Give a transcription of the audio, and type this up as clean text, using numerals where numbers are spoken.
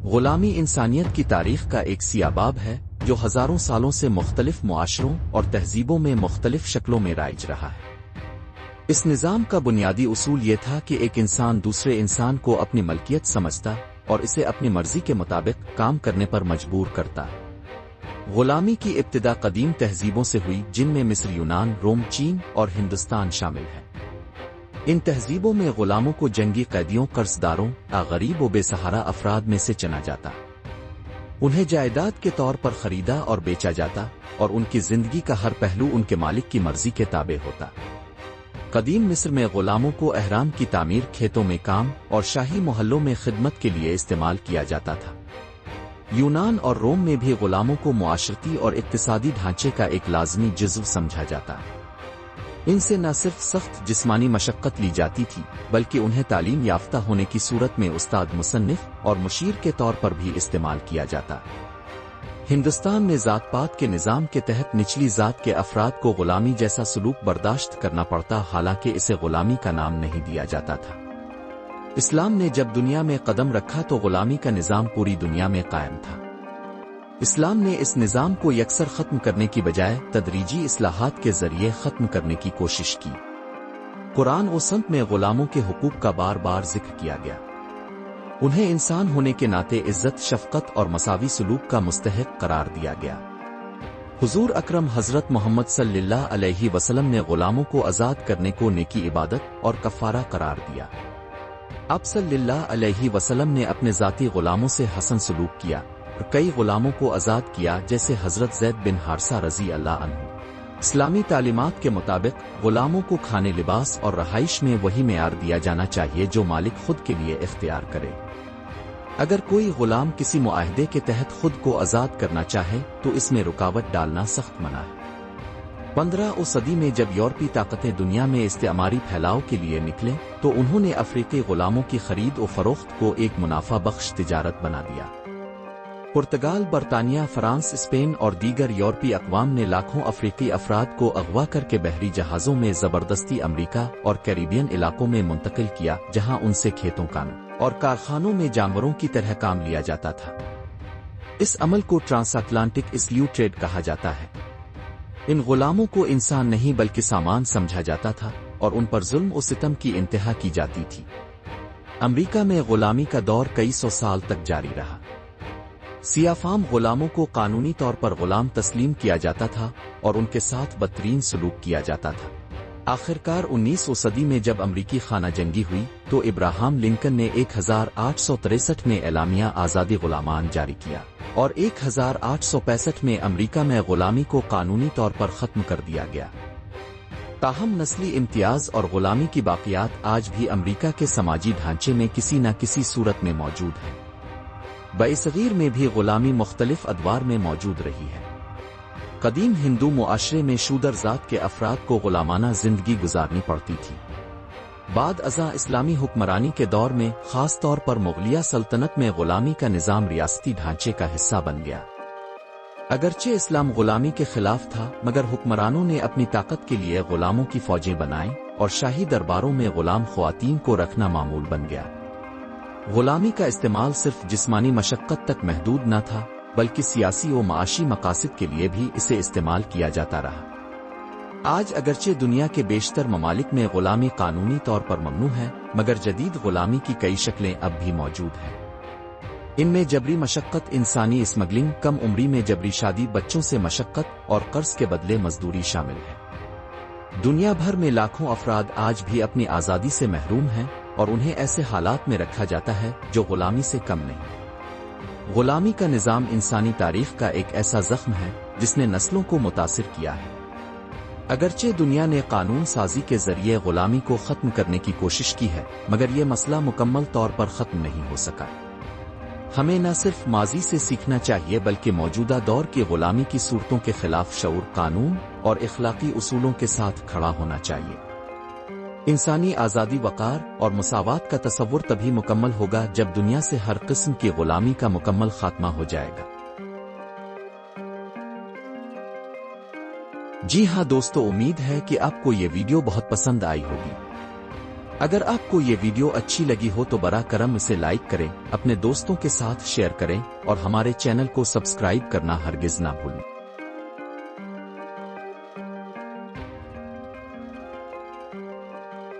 غلامی انسانیت کی تاریخ کا ایک سیاہ باب ہے جو ہزاروں سالوں سے مختلف معاشروں اور تہذیبوں میں مختلف شکلوں میں رائج رہا ہے۔ اس نظام کا بنیادی اصول یہ تھا کہ ایک انسان دوسرے انسان کو اپنی ملکیت سمجھتا اور اسے اپنی مرضی کے مطابق کام کرنے پر مجبور کرتا۔ غلامی کی ابتدا قدیم تہذیبوں سے ہوئی جن میں مصر، یونان، روم، چین اور ہندوستان شامل ہیں۔ ان تہذیبوں میں غلاموں کو جنگی قیدیوں، قرض داروں، غریب و بے سہارا افراد میں سے چنا جاتا۔ انہیں جائیداد کے طور پر خریدا اور بیچا جاتا اور ان کی زندگی کا ہر پہلو ان کے مالک کی مرضی کے تابع ہوتا۔ قدیم مصر میں غلاموں کو اہرام کی تعمیر، کھیتوں میں کام اور شاہی محلوں میں خدمت کے لیے استعمال کیا جاتا تھا۔ یونان اور روم میں بھی غلاموں کو معاشرتی اور اقتصادی ڈھانچے کا ایک لازمی جزو سمجھا جاتا۔ ان سے نہ صرف سخت جسمانی مشقت لی جاتی تھی بلکہ انہیں تعلیم یافتہ ہونے کی صورت میں استاد، مصنف اور مشیر کے طور پر بھی استعمال کیا جاتا۔ ہندوستان میں ذات پات کے نظام کے تحت نچلی ذات کے افراد کو غلامی جیسا سلوک برداشت کرنا پڑتا، حالانکہ اسے غلامی کا نام نہیں دیا جاتا تھا۔ اسلام نے جب دنیا میں قدم رکھا تو غلامی کا نظام پوری دنیا میں قائم تھا۔ اسلام نے اس نظام کو یکسر ختم کرنے کی بجائے تدریجی اصلاحات کے ذریعے ختم کرنے کی کوشش کی۔ قرآن و سنت میں غلاموں کے حقوق کا بار بار ذکر کیا گیا۔ انہیں انسان ہونے کے ناطے عزت، شفقت اور مساوی سلوک کا مستحق قرار دیا گیا۔ حضور اکرم حضرت محمد صلی اللہ علیہ وسلم نے غلاموں کو آزاد کرنے کو نیکی، عبادت اور کفارہ قرار دیا۔ آپ صلی اللہ علیہ وسلم نے اپنے ذاتی غلاموں سے حسن سلوک کیا اور کئی غلاموں کو آزاد کیا، جیسے حضرت زید بن حارثہ رضی اللہ عنہ۔ اسلامی تعلیمات کے مطابق غلاموں کو کھانے، لباس اور رہائش میں وہی معیار دیا جانا چاہیے جو مالک خود کے لیے اختیار کرے۔ اگر کوئی غلام کسی معاہدے کے تحت خود کو آزاد کرنا چاہے تو اس میں رکاوٹ ڈالنا سخت منع ہے۔ 15ویں صدی میں جب یورپی طاقتیں دنیا میں استعماری پھیلاؤ کے لیے نکلے تو انہوں نے افریقی غلاموں کی خرید و فروخت کو ایک منافع بخش تجارت بنا دیا۔ پرتگال، برطانیہ، فرانس، اسپین اور دیگر یورپی اقوام نے لاکھوں افریقی افراد کو اغوا کر کے بحری جہازوں میں زبردستی امریکہ اور کیریبین علاقوں میں منتقل کیا، جہاں ان سے کھیتوں، کانوں اور کارخانوں میں جانوروں کی طرح کام لیا جاتا تھا۔ اس عمل کو ٹرانس اٹلانٹک اسلیو ٹریڈ کہا جاتا ہے۔ ان غلاموں کو انسان نہیں بلکہ سامان سمجھا جاتا تھا اور ان پر ظلم و ستم کی انتہا کی جاتی تھی۔ امریکہ میں غلامی کا دور کئی سو سال تک جاری رہا۔ سیاہ فام غلاموں کو قانونی طور پر غلام تسلیم کیا جاتا تھا اور ان کے ساتھ بدترین سلوک کیا جاتا تھا۔ آخرکار 19ویں صدی میں جب امریکی خانہ جنگی ہوئی تو ابراہم لنکن نے 1863 میں اعلامیہ آزادی غلامان جاری کیا اور 1865 میں امریکہ میں غلامی کو قانونی طور پر ختم کر دیا گیا۔ تاہم نسلی امتیاز اور غلامی کی باقیات آج بھی امریکہ کے سماجی ڈھانچے میں کسی نہ کسی صورت میں موجود ہیں۔ برصغیر میں بھی غلامی مختلف ادوار میں موجود رہی ہے۔ قدیم ہندو معاشرے میں شودر ذات کے افراد کو غلامانہ زندگی گزارنی پڑتی تھی۔ بعد ازاں اسلامی حکمرانی کے دور میں، خاص طور پر مغلیہ سلطنت میں، غلامی کا نظام ریاستی ڈھانچے کا حصہ بن گیا۔ اگرچہ اسلام غلامی کے خلاف تھا، مگر حکمرانوں نے اپنی طاقت کے لیے غلاموں کی فوجیں بنائیں اور شاہی درباروں میں غلام خواتین کو رکھنا معمول بن گیا۔ غلامی کا استعمال صرف جسمانی مشقت تک محدود نہ تھا بلکہ سیاسی و معاشی مقاصد کے لیے بھی اسے استعمال کیا جاتا رہا۔ آج اگرچہ دنیا کے بیشتر ممالک میں غلامی قانونی طور پر ممنوع ہے، مگر جدید غلامی کی کئی شکلیں اب بھی موجود ہیں۔ ان میں جبری مشقت، انسانی اسمگلنگ، کم عمری میں جبری شادی، بچوں سے مشقت اور قرض کے بدلے مزدوری شامل ہے۔ دنیا بھر میں لاکھوں افراد آج بھی اپنی آزادی سے محروم ہیں اور انہیں ایسے حالات میں رکھا جاتا ہے جو غلامی سے کم نہیں۔ غلامی کا نظام انسانی تاریخ کا ایک ایسا زخم ہے جس نے نسلوں کو متاثر کیا ہے۔ اگرچہ دنیا نے قانون سازی کے ذریعے غلامی کو ختم کرنے کی کوشش کی ہے، مگر یہ مسئلہ مکمل طور پر ختم نہیں ہو سکا۔ ہمیں نہ صرف ماضی سے سیکھنا چاہیے بلکہ موجودہ دور کی غلامی کی صورتوں کے خلاف شعور، قانون اور اخلاقی اصولوں کے ساتھ کھڑا ہونا چاہیے۔ انسانی آزادی، وقار اور مساوات کا تصور تبھی مکمل ہوگا جب دنیا سے ہر قسم کی غلامی کا مکمل خاتمہ ہو جائے گا۔ جی ہاں دوستو، امید ہے کہ آپ کو یہ ویڈیو بہت پسند آئی ہوگی۔ اگر آپ کو یہ ویڈیو اچھی لگی ہو تو براہ کرم اسے لائک کریں، اپنے دوستوں کے ساتھ شیئر کریں اور ہمارے چینل کو سبسکرائب کرنا ہرگز نہ بھولیں۔